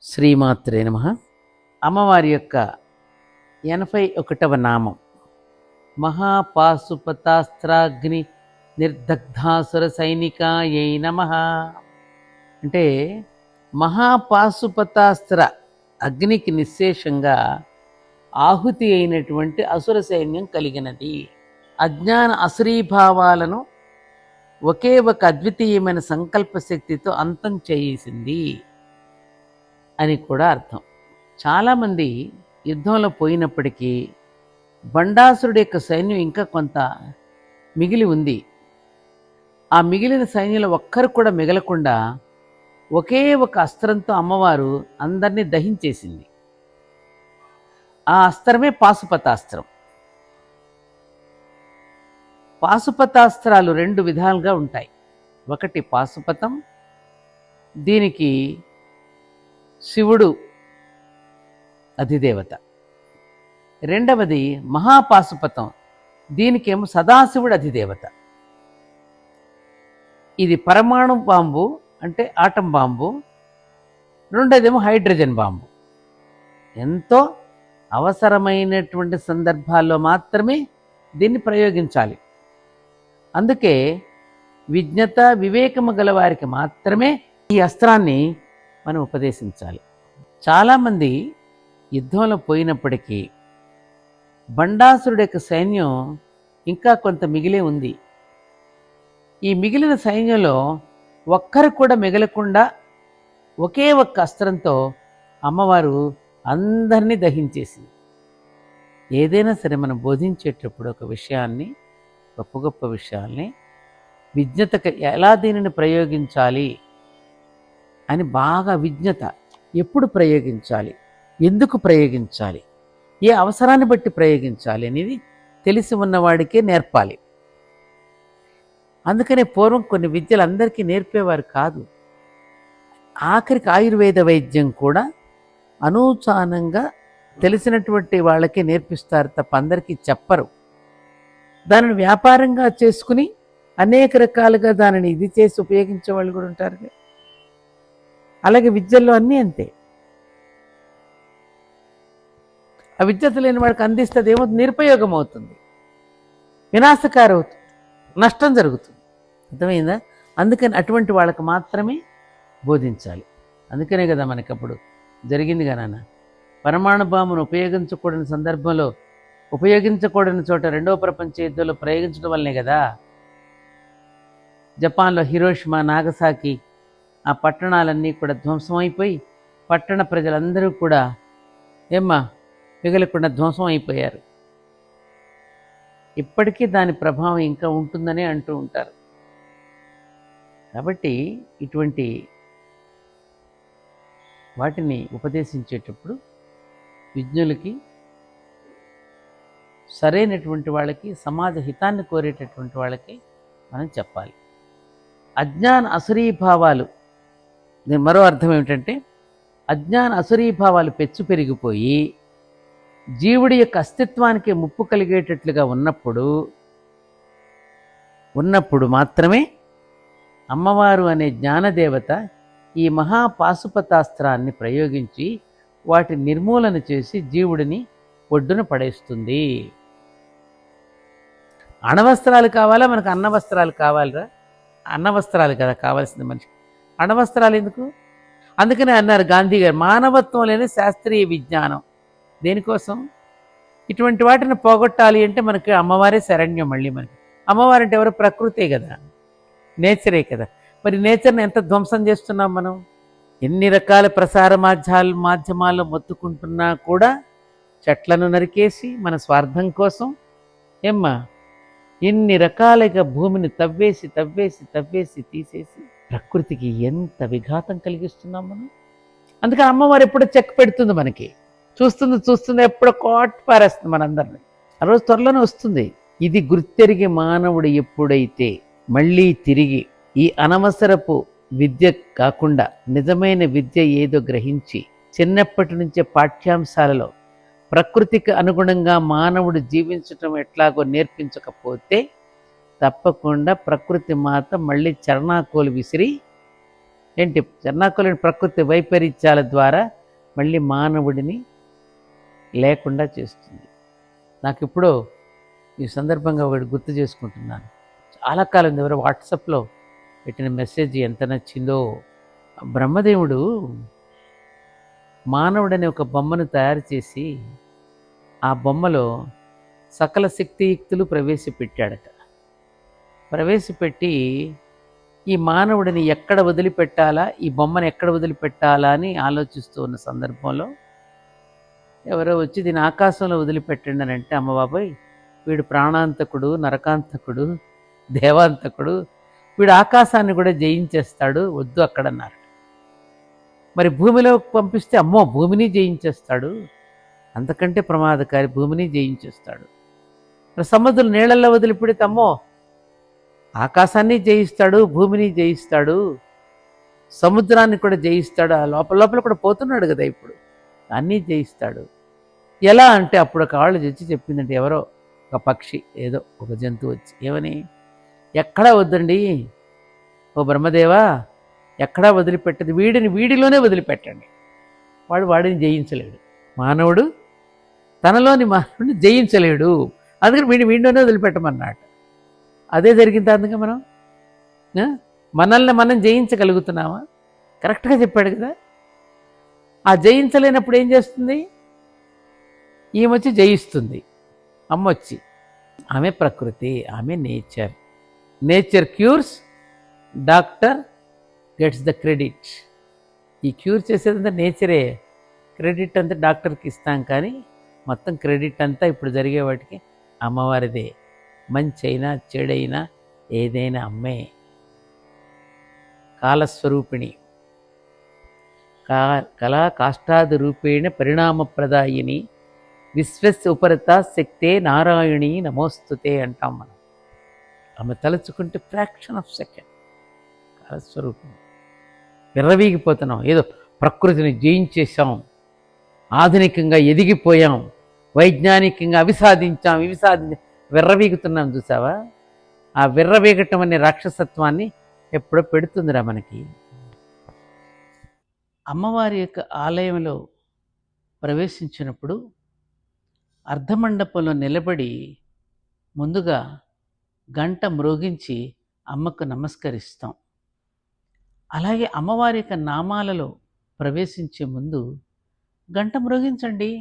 శ్రీమాత్రే నమః. అమ్మవారి యొక్క 81వ నామం మహాపాశుపతాస్త్రాగ్ని నిర్దగ్ధాసుర సైనికాయై నమః. అంటే మహాపాశుపతాస్త్ర అగ్నికి నిశ్శేషంగా ఆహుతి అయినటువంటి అసుర సైన్యం కలిగినది. అజ్ఞాన అసురీభావాలను ఒకే ఒక అద్వితీయమైన సంకల్ప శక్తితో అంతం చేసింది అని కూడా అర్థం. చాలామంది యుద్ధంలో పోయినప్పటికీ బండాసురుడి యొక్క సైన్యం ఇంకా కొంత మిగిలి ఉంది. ఆ మిగిలిన సైన్యంలో ఒక్కరు కూడా మిగలకుండా ఒకే ఒక అస్త్రంతో అమ్మవారు అందరినీ దహించేసింది. ఆ అస్త్రమే పాశుపతాస్త్రం. పాశుపతాస్త్రాలు రెండు విధాలుగా ఉంటాయి. ఒకటి పాశుపతం, దీనికి శివుడు అధిదేవత. రెండవది మహాపాశుపతం, దీనికేమో సదాశివుడు అధిదేవత. ఇది పరమాణు బాంబు అంటే ఆటం బాంబు, రెండోదేమో హైడ్రోజన్ బాంబు. ఎంతో అవసరమైనటువంటి సందర్భాల్లో మాత్రమే దీన్ని ప్రయోగించాలి. అందుకే విజ్ఞత వివేకము గల వారికి మాత్రమే ఈ అస్త్రాన్ని మనం ఉపదేశించాలి. చాలామంది యుద్ధంలో పోయినప్పటికీ బండాసురుడి యొక్క సైన్యం ఇంకా కొంత మిగిలే ఉంది. ఈ మిగిలిన సైన్యంలో ఒక్కరు కూడా మిగలకుండా ఒకే ఒక్క అస్త్రంతో అమ్మవారు అందరినీ దహించేసింది. ఏదైనా సరే మనం బోధించేటప్పుడు ఒక విషయాన్ని, గొప్ప గొప్ప విషయాల్ని విజ్ఞతకు ఎలా దీనిని ప్రయోగించాలి అని బాగా విజ్ఞత, ఎప్పుడు ప్రయోగించాలి, ఎందుకు ప్రయోగించాలి, ఏ అవసరాన్ని బట్టి ప్రయోగించాలి అనేది తెలిసి ఉన్నవాడికే నేర్పాలి. అందుకనే పూర్వం కొన్ని విద్యలు అందరికీ నేర్పేవారు కాదు. ఆఖరికి ఆయుర్వేద వైద్యం కూడా అనూచానంగా తెలిసినటువంటి వాళ్ళకే నేర్పిస్తారు తప్ప అందరికీ చెప్పరు. దానిని వ్యాపారంగా చేసుకుని అనేక రకాలుగా దానిని ఇది చేసి ఉపయోగించే వాళ్ళు కూడా ఉంటారు. అలాగే విద్యల్లో అన్నీ అంతే. ఆ విద్యత లేని వాడికి అందిస్తే ఏమవుతుంది? నిరుపయోగం అవుతుంది, వినాశకారం అవుతుంది, నష్టం జరుగుతుంది. అర్థమైందా? అందుకని అటువంటి వాళ్ళకి మాత్రమే బోధించాలి. అందుకనే కదా మనకప్పుడు జరిగింది నాన్న, పరమాణు బాంబును ఉపయోగించకూడని సందర్భంలో, ఉపయోగించకూడని చోట రెండవ ప్రపంచ యుద్ధంలో ప్రయోగించడం వల్లనే కదా జపాన్లో హిరోషిమా, నాగసాకి ఆ పట్టణాలన్నీ కూడా ధ్వంసం అయిపోయి పట్టణ ప్రజలందరూ కూడా మిగలకుండా ధ్వంసం అయిపోయారు. ఇప్పటికీ దాని ప్రభావం ఇంకా ఉంటుందని అంటూ ఉంటారు. కాబట్టి ఇటువంటి వాటిని ఉపదేశించేటప్పుడు విజ్ఞులకి, సరైనటువంటి వాళ్ళకి, సమాజ హితాన్ని కోరేటటువంటి వాళ్ళకి మనం చెప్పాలి. అజ్ఞాన అసురీభావాలు, దీని మరో అర్థం ఏమిటంటే అజ్ఞాన అసురీభావాలు పెచ్చు పెరిగిపోయి జీవుడి యొక్క అస్తిత్వానికి ముప్పు కలిగేటట్లుగా ఉన్నప్పుడు మాత్రమే అమ్మవారు అనే జ్ఞానదేవత ఈ మహాపాశుపతాస్త్రాన్ని ప్రయోగించి వాటి నిర్మూలన చేసి జీవుడిని ఒడ్డున పడేస్తుంది. అణవస్త్రాలు కావాలా మనకు? అన్నవస్త్రాలు కావాలిరా? అన్నవస్త్రాలు కదా కావాల్సింది మనిషి, అణవస్త్రాలు ఎందుకు? అందుకనే అన్నారు గాంధీ గారు, మానవత్వం లేని శాస్త్రీయ విజ్ఞానం. దేనికోసం? ఇటువంటి వాటిని పోగొట్టాలి అంటే మనకి అమ్మవారే శరణ్యం. మళ్ళీ మనకి అమ్మవారంటే ఎవరు? ప్రకృతే కదా, నేచరే కదా. మరి నేచర్ని ఎంత ధ్వంసం చేస్తున్నాం మనం? ఎన్ని రకాల ప్రసార మాధ్యమాల్లో మొత్తుకుంటున్నా కూడా చెట్లను నరికేసి మన స్వార్థం కోసం ఎన్ని రకాలుగా భూమిని తవ్వేసి తీసేసి ప్రకృతికి ఎంత విఘాతం కలిగిస్తున్నాం మనం. అందుకని అమ్మవారు ఎప్పుడో చెక్ పెడుతుంది మనకి, చూస్తుంది ఎప్పుడో కోట్ పారేస్తుంది మనందరినీ. ఆ రోజు త్వరలోనే వస్తుంది. ఇది గుర్తెరిగి మానవుడు ఎప్పుడైతే మళ్ళీ తిరిగి ఈ అనవసరపు విద్య కాకుండా నిజమైన విద్య ఏదో గ్రహించి చిన్నప్పటి నుంచే పాఠ్యాంశాలలో ప్రకృతికి అనుగుణంగా మానవుడు జీవించటం ఎట్లాగో నేర్పించకపోతే తప్పకుండా ప్రకృతి మాత మళ్ళీ చరణాకోలు విసిరి చెన్నాకోలేని ప్రకృతి వైపరీత్యాల ద్వారా మళ్ళీ మానవుడిని లేకుండా చేస్తుంది. నాకు ఇప్పుడు ఈ సందర్భంగా ఒకటి గుర్తు చేసుకుంటున్నాను. చాలా కాలం ఎవరో వాట్సాప్లో పెట్టిన మెసేజ్ ఎంత నచ్చిందో. బ్రహ్మదేవుడు మానవుడనే ఒక బొమ్మను తయారు చేసి ఆ బొమ్మలో సకల శక్తియుక్తులు ప్రవేశపెట్టాడట. ప్రవేశపెట్టి ఈ మానవుడిని ఎక్కడ వదిలిపెట్టాలా, ఈ బొమ్మను ఎక్కడ వదిలిపెట్టాలా అని ఆలోచిస్తూ ఉన్న సందర్భంలో ఎవరో వచ్చి దీని ఆకాశంలో వదిలిపెట్టండి అని అంటే, అమ్మ బాబాయ్ వీడు ప్రాణాంతకుడు, నరకాంతకుడు, దేవాంతకుడు, వీడు ఆకాశాన్ని కూడా జయించేస్తాడు, వద్దు అక్కడన్నారు. మరి భూమిలోకి పంపిస్తే అమ్మో భూమిని జయించేస్తాడు, అంతకంటే ప్రమాదకారి, భూమిని జయించేస్తాడు. మరి సముద్రం నీళ్ళల్లో వదిలిపెడితే అమ్మో ఆకాశాన్ని జయిస్తాడు, భూమిని జయిస్తాడు, సముద్రాన్ని కూడా జయిస్తాడు, ఆ లోపల లోపల కూడా పోతున్నాడు కదా ఇప్పుడు, అన్నీ జయిస్తాడు. ఎలా అంటే అప్పుడు ఒక వాళ్ళు తెచ్చి చెప్పిందంటే, ఎవరో ఒక పక్షి ఏదో ఒక జంతువు వచ్చి ఏమని, ఎక్కడా వద్దండి ఓ బ్రహ్మదేవా, ఎక్కడా వదిలిపెట్టదు, వీడిలోనే వదిలిపెట్టండి, వాడిని జయించలేడు, మానవుడు తనలోని మానవుడిని జయించలేడు, అందుకని వీడిలోనే వదిలిపెట్టమన్నాడు. అదే జరిగింది. అందుకే మనల్ని మనం జయించగలుగుతున్నామా? కరెక్ట్గా చెప్పాడు కదా. ఆ జయించలేనప్పుడు ఏం చేస్తుంది? ఈమె జయిస్తుంది, అమ్మొచ్చి. ఆమె ప్రకృతి, ఆమె nature cures, doctor gets the credit. ఈ క్యూర్ చేసేదంతా నేచరే, క్రెడిట్ అంతా డాక్టర్కి ఇస్తాం, కానీ మొత్తం క్రెడిట్ అంతా ఇప్పుడు జరిగే వాటికి అమ్మవారిదే. మంచి అయినా చెడైనా ఏదైనా అమ్మే. కాలస్వరూపిణి, కళా కాష్టాది రూపేణ పరిణామప్రదాయిని విశ్వస్య ఉపరత శక్తే నారాయణి నమోస్తుతే అంటాం మనం. ఆమె తలుచుకుంటే ఫ్రాక్షన్ ఆఫ్ సెకండ్ కాలస్వరూపిణి. విర్రవీగిపోతున్నాం, ఏదో ప్రకృతిని జయించేశాం, ఆధునికంగా ఎదిగిపోయాం, వైజ్ఞానికంగా అవి సాధించాం, విర్రవీగుతున్నాం. చూసావా? ఆ విర్రవీగటం అనే రాక్షసత్వాన్ని ఎప్పుడో పెడుతుందిరా మనకి. అమ్మవారి యొక్క ఆలయంలో ప్రవేశించినప్పుడు అర్ధమండపంలో నిలబడి ముందుగా గంట మ్రోగించి అమ్మకు నమస్కరిస్తాం. అలాగే అమ్మవారి యొక్క నామాలలో ప్రవేశించే ముందు గంట మ్రోగించండి.